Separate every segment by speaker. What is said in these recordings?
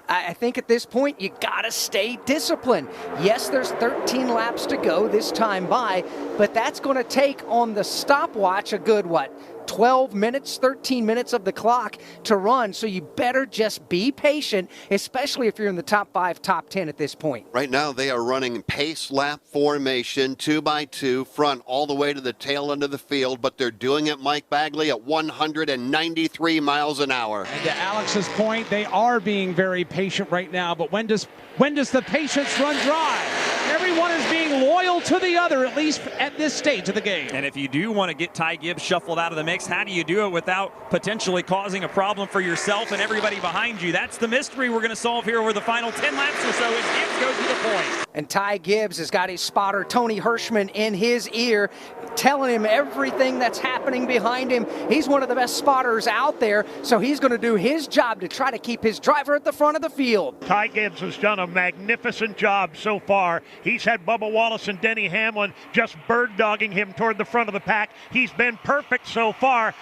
Speaker 1: I think at this point, you got to stay disciplined. Yes, there's 13 laps to go this time by, but that's going to take on the stopwatch a good, 12 minutes, 13 minutes of the clock to run. So you better just be patient, especially if you're in the top 5, top 10 at this point.
Speaker 2: Right now, they are running pace lap formation, 2x2, front all the way to the tail end of the field, but they're doing it, Mike Bagley, at 193 miles an hour.
Speaker 3: And to Alex's point, they are being very patient right now, but when does the patience run dry? Everyone is being loyal to the other, at least at this stage of the game.
Speaker 4: And if you do want to get Ty Gibbs shuffled out of the mix, how do you do it without potentially causing a problem for yourself and everybody behind you? That's the mystery we're going to solve here over the final 10 laps or so as Gibbs goes to the point.
Speaker 1: And Ty Gibbs has got his spotter, Tony Hirschman, in his ear, telling him everything that's happening behind him. He's one of the best spotters out there, so he's going to do his job to try to keep his driver at the front of the field.
Speaker 5: Ty Gibbs has done a magnificent job so far. He's had Bubba Wallace and Denny Hamlin just bird-dogging him toward the front of the pack. He's been perfect so far.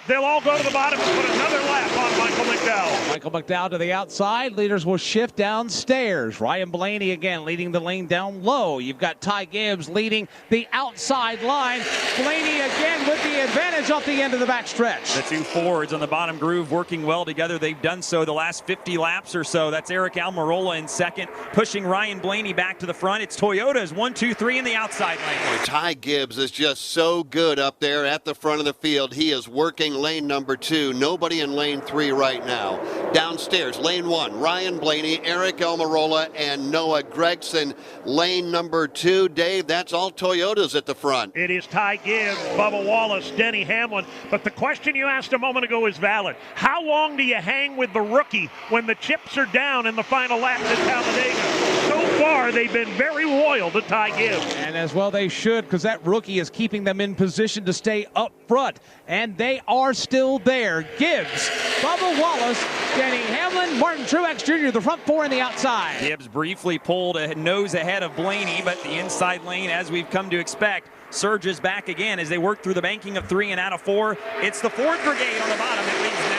Speaker 5: They'll all go to the bottom and put another lap on Michael McDowell.
Speaker 3: Michael McDowell to the outside. Leaders will shift downstairs. Ryan Blaney again leading the lane down low. You've got Ty Gibbs leading the outside line. Blaney again with the advantage off the end of the backstretch.
Speaker 4: The two Fords on the bottom groove working well together. They've done so the last 50 laps or so. That's Eric Almirola in second, pushing Ryan Blaney back to the front. It's Toyota's 1, 2, 3 in the outside lane.
Speaker 2: Ty Gibbs is just so good up there at the front of the field. He is working lane number 2. Nobody in lane 3 right now. Downstairs, lane 1, Ryan Blaney, Eric Almirola, and Noah Gregson. Lane number 2, Dave, that's all Toyotas at the front.
Speaker 5: It is Ty Gibbs, Bubba Wallace, Denny Hamlin. But the question you asked a moment ago is valid. How long do you hang with the rookie when the chips are down in the final lap at Talladega? So far, they've been very loyal to Ty Gibbs.
Speaker 3: And as well they should, because that rookie is keeping them in position to stay up front. And they are still there. Gibbs, Bubba Wallace, Denny Hamlin, Martin Truex Jr., the front 4 in the outside.
Speaker 4: Gibbs briefly pulled a nose ahead of Blaney, but the inside lane, as we've come to expect, surges back again as they work through the banking of 3 and out of 4. It's the Ford Brigade on the bottom that leads now.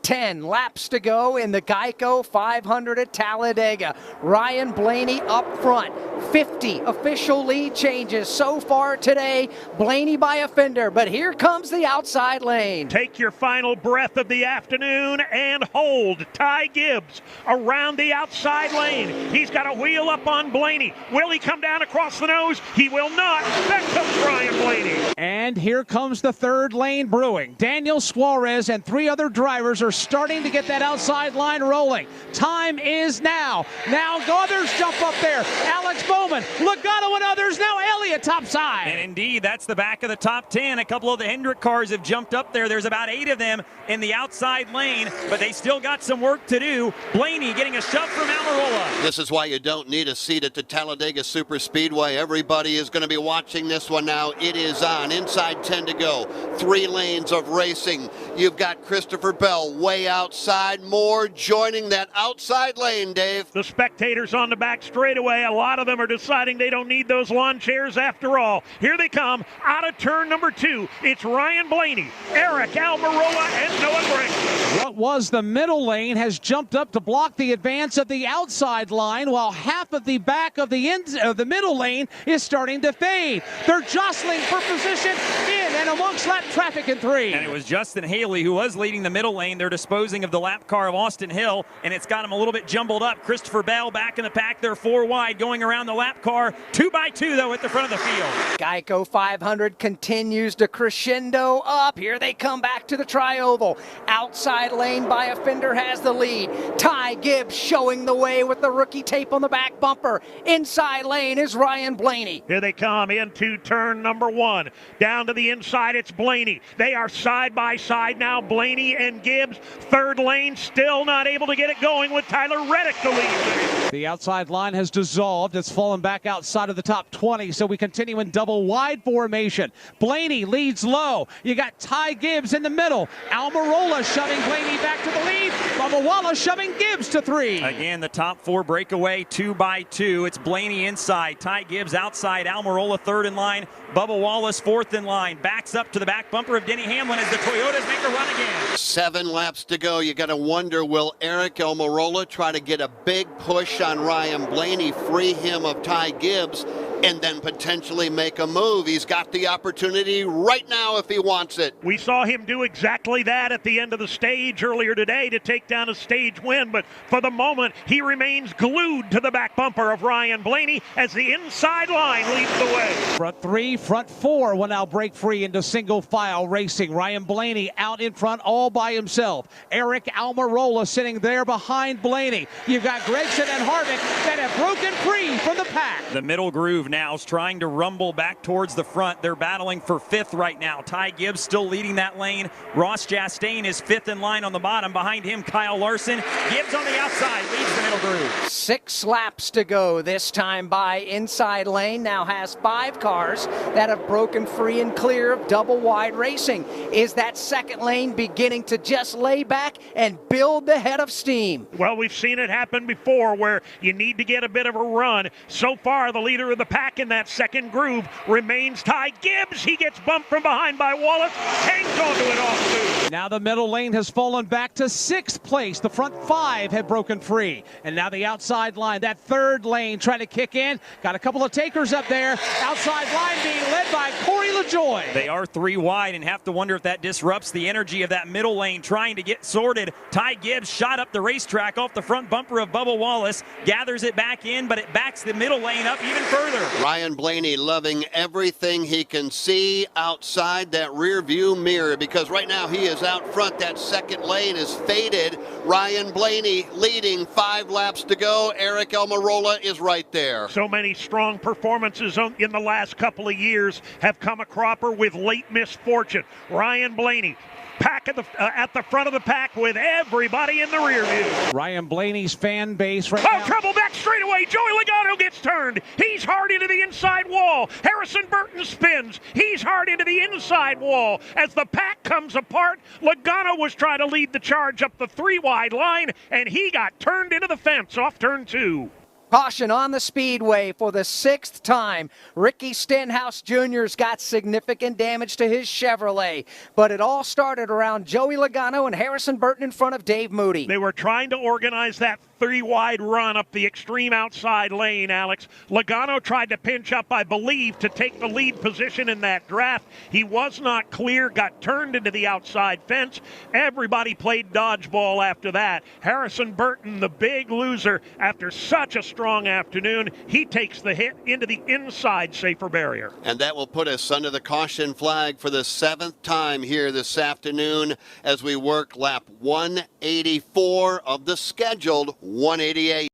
Speaker 1: 10 laps to go in the Geico 500 at Talladega. Ryan Blaney up front. 50 official lead changes so far today. Blaney by a fender, but here comes the outside lane.
Speaker 5: Take your final breath of the afternoon and hold. Ty Gibbs around the outside lane. He's got a wheel up on Blaney. Will he come down across the nose? He will not. Back comes Ryan Blaney.
Speaker 3: And here comes the third lane brewing. Daniel Suarez and 3 other drivers are starting to get that outside line rolling. Time is now. Now others jump up there. Alex Bowman, Logano and others. Now Elliott topside.
Speaker 4: And indeed, that's the back of the top 10. A couple of the Hendrick cars have jumped up there. There's about 8 of them in the outside lane, but they still got some work to do. Blaney getting a shove from Almirola.
Speaker 2: This is why you don't need a seat at the Talladega Super Speedway. Everybody is going to be watching this one now. It is on. Inside 10 to go. 3 lanes of racing. You've got Christopher Bell way outside. Moore joining that outside lane, Dave.
Speaker 5: The spectators on the back straightaway, a lot of them are deciding they don't need those lawn chairs after all. Here they come out of turn number 2. It's Ryan Blaney, Eric Almirola, and Noah Gregson.
Speaker 3: What was the middle lane has jumped up to block the advance of the outside line, while half of the back of the middle lane is starting to fade. They're jostling for position in and amongst lap traffic in 3.
Speaker 4: And it was Justin Haley who was leading the middle lane. They're disposing of the lap car of Austin Hill, and it's got him a little bit jumbled up. Christopher Bell back in the pack. They're 4 wide going around the lap car. 2 by 2 though at the front of the field.
Speaker 1: Geico 500 continues to crescendo up. Here they come back to the tri-oval. Outside lane by a fender has the lead. Ty Gibbs showing the way with the rookie tape on the back bumper. Inside lane is Ryan Blaney.
Speaker 5: Here they come into turn number 1. Down to the inside, it's Blaney. They are side by side now, Blaney and Gibbs. Third lane, still not able to get it going with Tyler Reddick to lead.
Speaker 3: The outside line has dissolved. It's fallen back outside of the top 20, so we continue in double wide formation. Blaney leads low. You got Ty Gibbs in the middle. Almirola shoving Blaney back to the lead. Bubba Wallace shoving Gibbs to 3.
Speaker 4: Again, the top 4 breakaway 2 by 2. It's Blaney inside, Ty Gibbs outside, Almirola third in line, Bubba Wallace fourth in line. Backs up to the back bumper of Denny Hamlin as the Toyotas make a run again.
Speaker 2: 7 laps to go. You got to wonder, will Eric Almirola try to get a big push on Ryan Blaney, free him of Ty Gibbs, and then potentially make a move? He's got the opportunity right now if he wants it.
Speaker 5: We saw him do exactly that at the end of the stage earlier today to take down a stage win, but for the moment, he remains glued to the back bumper of Ryan Blaney as the inside line leads the way.
Speaker 3: Front 3, front 4 will now break free into single file racing. Ryan Blaney out in front all by himself. Eric Almirola sitting there behind Blaney. You've got Gregson and Harvick that have broken free from the pack.
Speaker 4: The middle groove now is trying to rumble back towards the front. They're battling for 5th right now. Ty Gibbs still leading that lane. Ross Chastain is 5th in line on the bottom. Behind him, Kyle Larson. Gibbs on the outside leads the middle groove.
Speaker 1: 6 laps to go this time by inside lane. Now has 5 cars that have broken free and clear of double wide racing. Is that second lane beginning to just lay back and build the head of steam?
Speaker 5: Well, we've seen it happen before where you need to get a bit of a run. So far, the leader of the pack in that second groove remains Ty Gibbs. He gets bumped from behind by Wallace, hangs onto it off too.
Speaker 3: Now the middle lane has fallen back to 6th place. The front 5 have broken free. And now the outside line, that third lane trying to kick in. Got a couple of takers up there. Outside line being led by Corey LaJoie.
Speaker 4: They are 3 wide and have to wonder if that disrupts the energy of that middle lane trying to get sorted. Ty Gibbs shot up the racetrack off the front bumper of Bubba Wallace, gathers it back in, but it backs the middle lane up even further.
Speaker 2: Ryan Blaney loving everything he can see outside that rear view mirror, because right now he is out front. That second lane is faded. Ryan Blaney leading, 5 laps to go. Eric Almirola is right there.
Speaker 5: So many strong performances in the last couple of years have come a cropper with late misfortune. Ryan Blaney pack at the front of the pack with everybody in the rear view.
Speaker 3: Ryan Blaney's fan base right now.
Speaker 5: Trouble back straightaway. Joey Logano gets turned. He's hard into the inside wall. Harrison Burton spins. He's hard into the inside wall. As the pack comes apart, Logano was trying to lead the charge up the 3 wide line, and he got turned into the fence off turn 2.
Speaker 1: Caution on the speedway for the 6th time. Ricky Stenhouse Jr.'s got significant damage to his Chevrolet, but it all started around Joey Logano and Harrison Burton in front of Dave Moody.
Speaker 5: They were trying to organize that 3-wide run up the extreme outside lane, Alex. Logano tried to pinch up, I believe, to take the lead position in that draft. He was not clear, got turned into the outside fence. Everybody played dodgeball after that. Harrison Burton, the big loser, after such a strong afternoon, he takes the hit into the inside safer barrier.
Speaker 2: And that will put us under the caution flag for the 7th time here this afternoon as we work lap 184 of the scheduled 188.